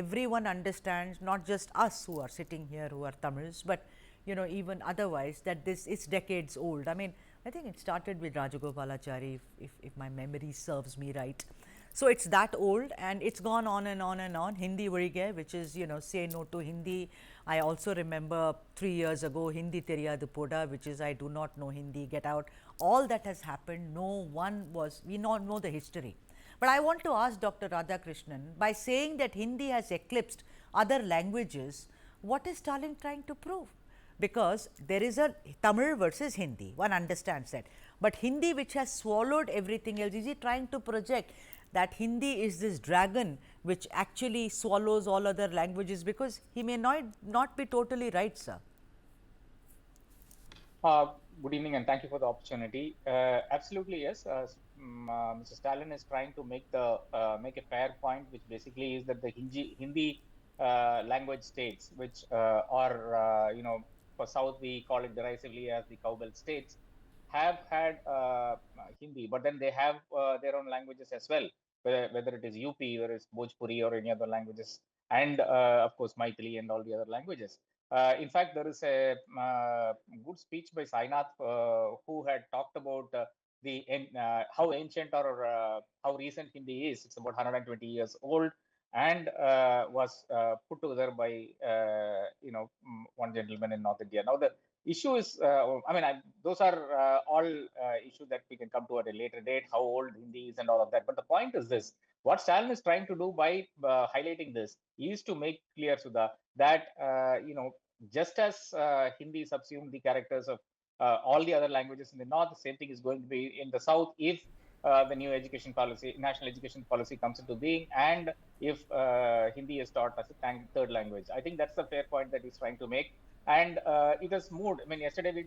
everyone understands, not just us who are sitting here who are Tamils, but even otherwise, that this is decades old. I mean, I think it started with Rajagopalachari, if my memory serves me right. So it's that old, and it's gone on and on and on. Hindi Varige, which is, say no to Hindi. I also remember 3 years ago, Hindi Teriyadu Poda, which is I do not know Hindi, get out. All that has happened, we not know the history. But I want to ask Dr. Radhakrishnan, by saying that Hindi has eclipsed other languages, what is Stalin trying to prove? Because there is a Tamil versus Hindi, one understands that. But Hindi, which has swallowed everything else, is he trying to project that Hindi is this dragon which actually swallows all other languages? Because he may not be totally right, sir. Good evening, and thank you for the opportunity. Absolutely, yes. Mr. Stalin is trying to make a fair point, which basically is that the Hindi language states, which are for South we call it derisively as the cowbell states, have had Hindi, but then they have their own languages as well, whether it is UP, whether it's Bhojpuri or any other languages, and of course Maithili and all the other languages. In fact, there is a good speech by Sainath who had talked about how ancient or how recent Hindi is. It's about 120 years old, and was put together by one gentleman in North India. Now the issue is, those are all issues that we can come to at a later date, how old Hindi is and all of that. But the point is this: what Stalin is trying to do by highlighting this is to make clear, Sudha, that just as Hindi subsumed the characters of all the other languages in the north, the same thing is going to be in the south if the new education policy, national education policy, comes into being, and if Hindi is taught as a third language. I think that's the fair point that he's trying to make. And it has moved. I mean, yesterday we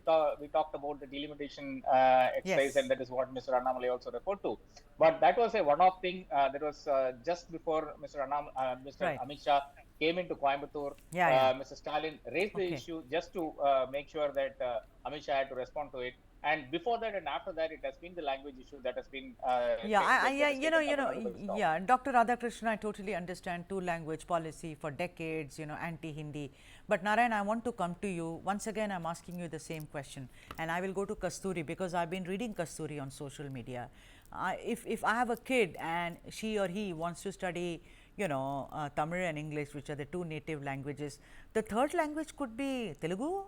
talked about the delimitation exercise, yes, and that is what Mr. Annamalai also referred to. But that was a one-off thing. That was just before Mr. Right. Amit Shah came into Coimbatore. Mr. Stalin raised the issue just to make sure that Amit Shah had to respond to it. And before that and after that, it has been the language issue that has been Dr. Radhakrishnan, I totally understand two-language policy for decades, anti-Hindi. But Narayan, I want to come to you. Once again, I'm asking you the same question. And I will go to Kasturi, because I've been reading Kasturi on social media. If I have a kid and she or he wants to study, Tamil and English, which are the two native languages, the third language could be Telugu.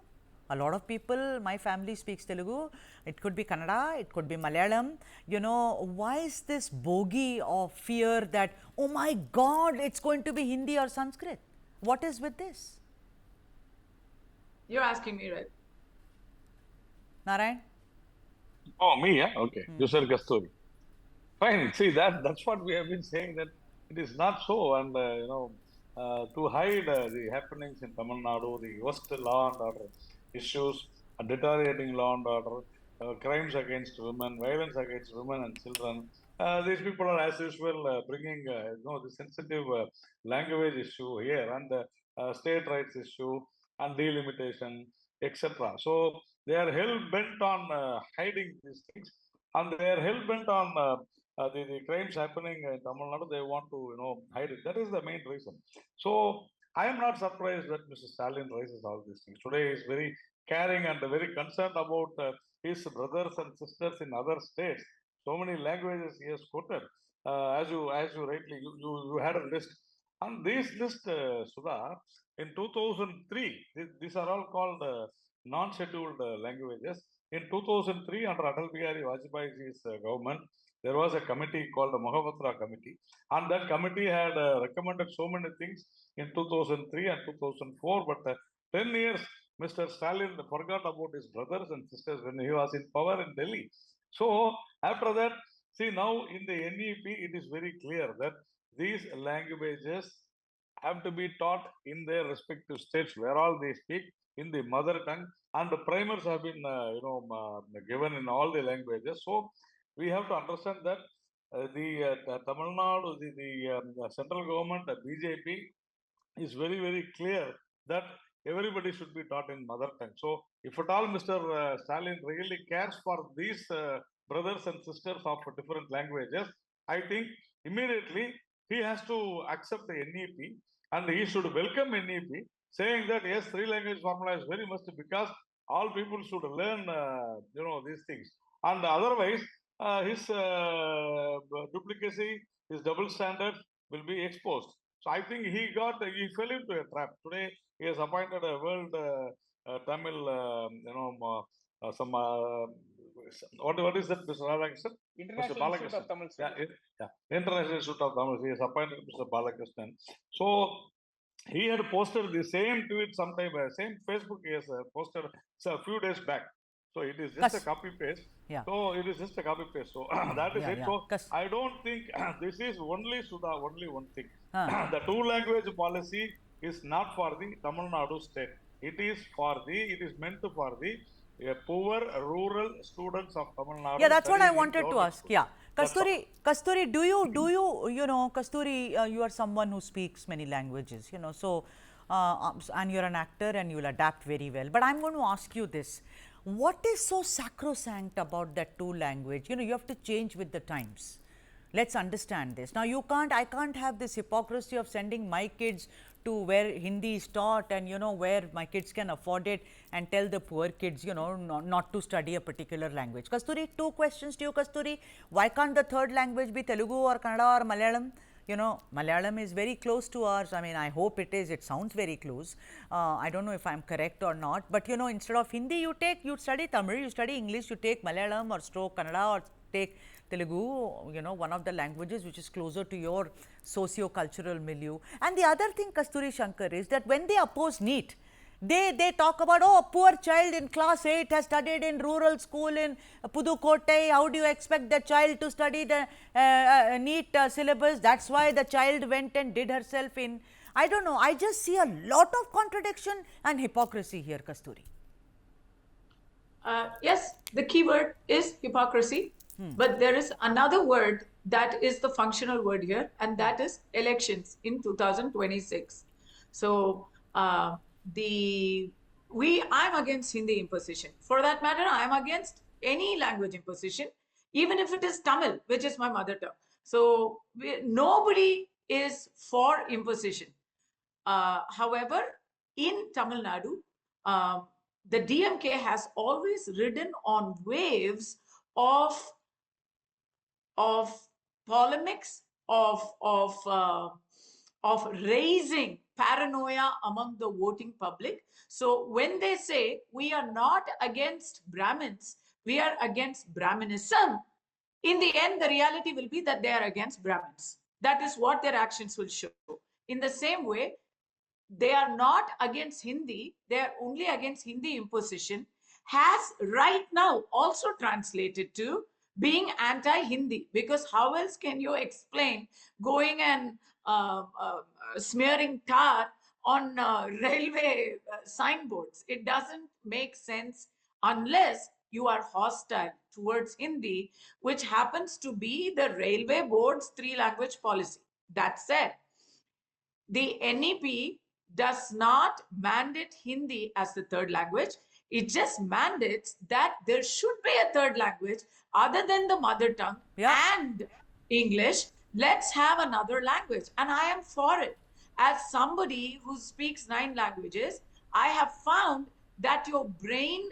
A lot of people, my family speaks Telugu. It could be Kannada, it could be Malayalam. Why is this bogey of fear that, oh my God, it's going to be Hindi or Sanskrit? What is with this? You're asking me, right? Narayan? Oh, me, yeah? Okay. You said Kasturi. Fine. See, that's what we have been saying, that it is not so. And, to hide the happenings in Tamil Nadu, the worst law and order issues, deteriorating law and order, crimes against women, violence against women and children. These people are, as usual, bringing the sensitive language issue here, and the state rights issue and delimitation, etc. So they are hell bent on hiding these things, and they are hell bent on the crimes happening in Tamil Nadu. They want to hide it. That is the main reason. So I am not surprised that Mr. Stalin raises all these things. Today he is very caring and very concerned about his brothers and sisters in other states. So many languages he has quoted. As you rightly, you had a list. And this list, Sudha, in 2003, these are all called non-scheduled languages. In 2003, under Atal Bihari Vajpayee's government, there was a committee called the Mahapatra Committee, and that committee had recommended so many things in 2003 and 2004, but 10 years, Mr. Stalin forgot about his brothers and sisters when he was in power in Delhi. So after that, see, now in the NEP, it is very clear that these languages have to be taught in their respective states where all they speak in the mother tongue, and the primers have been given in all the languages. So we have to understand that the Tamil Nadu, the central government, the BJP, is very, very clear that everybody should be taught in mother tongue. So if at all Mr. Stalin really cares for these brothers and sisters of different languages, I think immediately he has to accept the NEP and he should welcome NEP, saying that yes, three language formula is very much because all people should learn, these things. And otherwise, his duplicacy, his double standard will be exposed. So I think he fell into a trap. Today, he has appointed a world Tamil, what is that, Mr. Radhakrishnan? International Mr. Institute of Tamil Studies. International Institute of Tamil. He has appointed Mr. Balakrishnan. So he had posted the same tweet sometime, same Facebook he has posted a few days back. So it is just a copy paste. Yeah. So it is just a copy paste. So that is it. Yeah. So I don't think this is only one thing. The two language policy is not for the Tamil Nadu state. It is meant for the poor rural students of Tamil Nadu. Yeah, that's what I wanted to ask. Yeah, Kasturi, do you Kasturi, you are someone who speaks many languages, so and you're an actor and you'll adapt very well. But I'm going to ask you this: what is so sacrosanct about that two language? You have to change with the times. Let's understand this. Now, I can't have this hypocrisy of sending my kids to where Hindi is taught and, where my kids can afford it, and tell the poor kids, not to study a particular language. Kasturi, two questions to you, Kasturi. Why can't the third language be Telugu or Kannada or Malayalam? Malayalam is very close to ours. I mean, I hope it is. It sounds very close. I don't know if I'm correct or not. But, instead of Hindi, you study Tamil, you study English, you take Malayalam or stroke Kannada or take Telugu, one of the languages which is closer to your socio-cultural milieu. And the other thing, Kasturi Shankar, is that when they oppose NEET, they talk about, oh, poor child in class 8 has studied in rural school in Pudukkottai. How do you expect the child to study the NEET syllabus? That's why the child went and did herself in. I don't know. I just see a lot of contradiction and hypocrisy here, Kasturi. Yes, the key word is hypocrisy. But there is another word that is the functional word here, and that is elections in 2026. So I'm against Hindi imposition. For that matter, I'm against any language imposition, even if it is Tamil, which is my mother tongue. So nobody is for imposition. However, in Tamil Nadu, the DMK has always ridden on waves of polemics, of raising paranoia among the voting public. So when they say we are not against Brahmins, we are against Brahminism, in the end, the reality will be that they are against Brahmins. That is what their actions will show. In the same way, they are not against Hindi, they are only against Hindi imposition, has right now also translated to being anti-Hindi, because how else can you explain going and smearing tar on railway signboards? It doesn't make sense unless you are hostile towards Hindi, which happens to be the railway board's 3-language policy. That said, the NEP does not mandate Hindi as the third language. It just mandates that there should be a third language other than the mother tongue and English. Let's have another language. And I am for it. As somebody who speaks 9 languages, I have found that your brain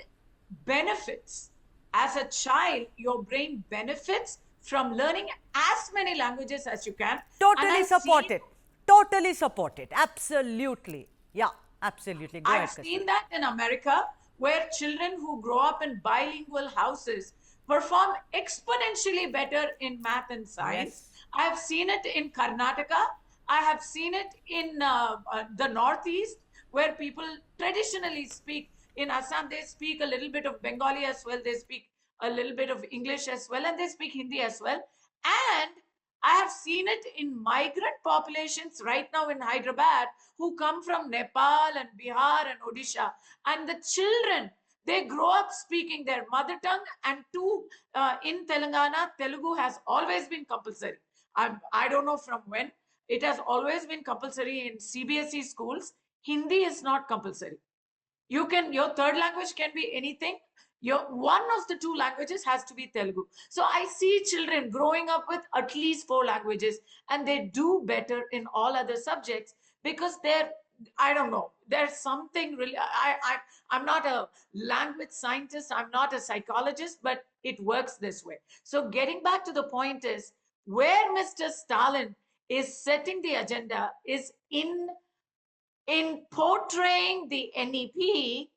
benefits. As a child, your brain benefits from learning as many languages as you can. Totally support it. Totally support it. Absolutely. Yeah, absolutely. Go ahead, I've seen that in America, where children who grow up in bilingual houses perform exponentially better in math and science. Yes. I have seen it in Karnataka. I have seen it in the Northeast, where people traditionally speak. In Assam, they speak a little bit of Bengali as well. They speak a little bit of English as well, and they speak Hindi as well. And I have seen it in migrant populations right now in Hyderabad who come from Nepal and Bihar and Odisha. And the children, they grow up speaking their mother tongue. And in Telangana, Telugu has always been compulsory. I don't know from when. It has always been compulsory in CBSE schools. Hindi is not compulsory. Your third language can be anything. One of the two languages has to be Telugu. So I see children growing up with at least 4 languages, and they do better in all other subjects because I don't know, there's something really, I'm not a language scientist, I'm not a psychologist, but it works this way. So getting back to the point is, where Mr. Stalin is setting the agenda is in portraying the NEP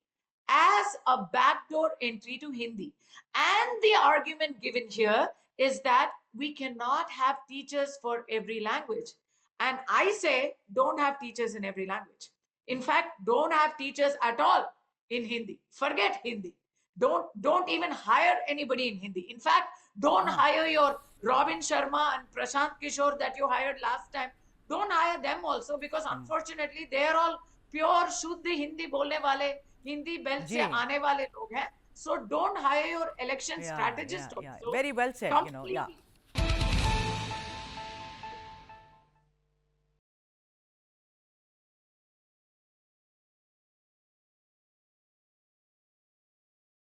as a backdoor entry to Hindi. And the argument given here is that we cannot have teachers for every language. And I say, don't have teachers in every language. In fact, don't have teachers at all in Hindi. Forget Hindi. Don't even hire anybody in Hindi. In fact, don't hire your Robin Sharma and Prashant Kishore that you hired last time. Don't hire them also, because unfortunately they are all pure शुद्ध हिंदी बोलने वाले, Hindi belt से आने वाले लोग हैं. So don't hire your election strategist also. Very well said.